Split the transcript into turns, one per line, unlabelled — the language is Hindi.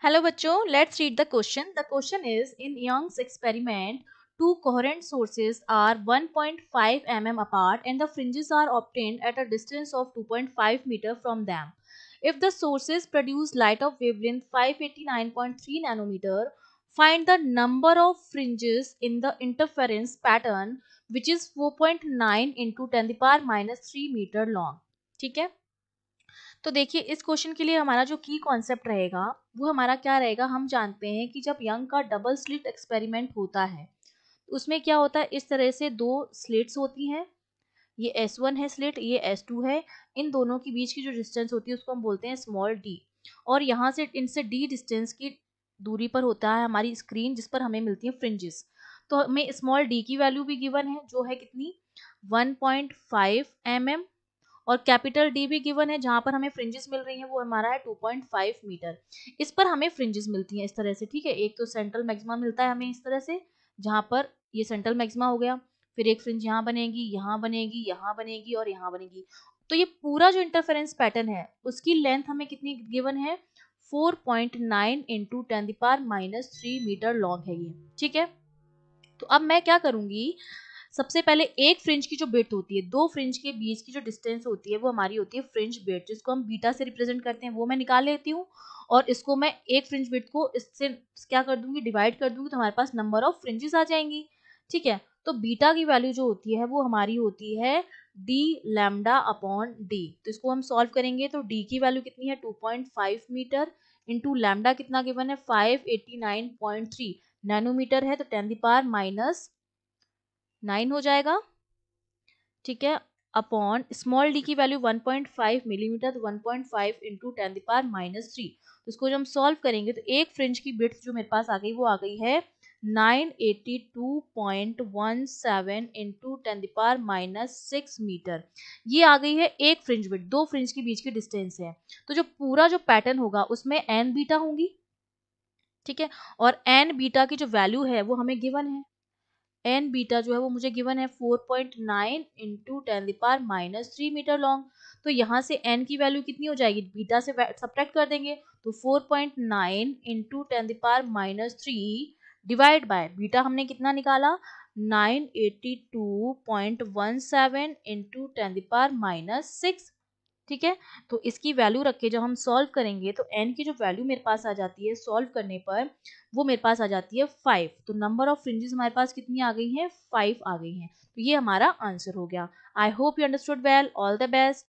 Hello बच्चों, let's read the question. The question is, in Young's experiment, two coherent sources are 1.5 mm apart and the fringes are obtained at a distance of 2.5 meter from them. If the sources produce light of wavelength 589.3 nanometer, find the number of fringes in the interference pattern which is 4.9 into 10 the power minus 3 meter long. ठीक है, तो देखिए इस क्वेश्चन के लिए हमारा जो की कॉन्सेप्ट रहेगा वो हमारा क्या रहेगा। हम जानते हैं कि जब यंग का डबल स्लिट एक्सपेरिमेंट होता है उसमें क्या होता है, इस तरह से दो स्लिट्स होती हैं। ये S1 है स्लिट, ये S2 है। इन दोनों के बीच की जो डिस्टेंस होती है उसको हम बोलते हैं स्मॉल d। और यहाँ से इनसे d डिस्टेंस की दूरी पर होता है हमारी स्क्रीन जिस पर हमें मिलती है फ्रिंजेस। तो हमें स्मॉल d की वैल्यू भी गिवन है जो है कितनी 1.5 mm और कैपिटल डी भी गिवन है जहां पर हमें फ्रिंजेस मिल रही हैं वो हमारा है 2.5 मीटर। इस पर हमें फ्रिंजेस मिलती हैं इस तरह से, ठीक है। एक तो सेंट्रल मैक्सिमा मिलता है हमें इस तरह से जहां पर ये सेंट्रल मैक्सिमा हो गया, फिर एक फ्रिंज यहाँ बनेगी, यहाँ बनेगी, यहाँ बनेगी और यहाँ बनेगी। तो ये पूरा जो इंटरफेरेंस पैटर्न है उसकी लेंथ हमें कितनी गिवन है 4.9 into 10 the power minus 3 metre long है ये, ठीक है। तो अब मैं क्या करूंगी, सबसे पहले एक फ्रिंज की जो बिड्थ होती है, दो फ्रिंज के बीच की जो डिस्टेंस होती है वो हमारी होती है फ्रिंज बिड्थ, जिसको हम बीटा से रिप्रेजेंट करते हैं, वो मैं निकाल लेती हूँ। और इसको मैं एक फ्रिंज बिड्थ को इससे क्या कर दूंगी, डिवाइड कर दूंगी, तो हमारे पास नंबर ऑफ फ्रिंजेस आ जाएंगी, ठीक है। तो बीटा की वैल्यू जो होती है वो हमारी होती है डी लैम्डा अपॉन डी। तो इसको हम सॉल्व करेंगे तो डी की वैल्यू कितनी है 2.5 मीटर इंटू लैम्डा कितना गिवन है 589.3 नैनोमीटर है, तो 10 द पावर माइनस 9 हो जाएगा, ठीक है, अपॉन स्मॉल डी की वैल्यू 1.5 मिलीमीटर, तो 1.5 इंटू 10 द पावर माइनस 3। तो इसको जब हम सॉल्व करेंगे तो एक फ्रिंज की बिड्थ जो मेरे पास आ गई वो आ गई है 982.17 into 10 the power minus 6 metre. ये आ गई है एक फ्रिंज बिड्थ, दो फ्रिंज के बीच की डिस्टेंस है। तो जो पूरा जो पैटर्न होगा उसमें एन बीटा होंगी, ठीक है। और एन बीटा की जो वैल्यू है वो हमें गिवन है, एन बीटा जो है वो मुझे गिवन है 4.9 into 10 the power minus 3 metre long. तो यहाँ से एन की वैल्यू कितनी हो जाएगी, बीटा से सब्ट्रैक्ट कर देंगे तो 4.9 into 10 the power minus 3 divide by beta हमने कितना निकाला 982.17 इंटू 10 द पावर माइनस 6, ठीक है। तो इसकी वैल्यू रख के जब हम सॉल्व करेंगे तो n की जो वैल्यू मेरे पास आ जाती है सॉल्व करने पर वो मेरे पास आ जाती है 5। तो नंबर ऑफ फ्रिंजेस हमारे पास कितनी आ गई हैं 5 आ गई हैं। तो ये हमारा आंसर हो गया। I hope you understood well. All the best.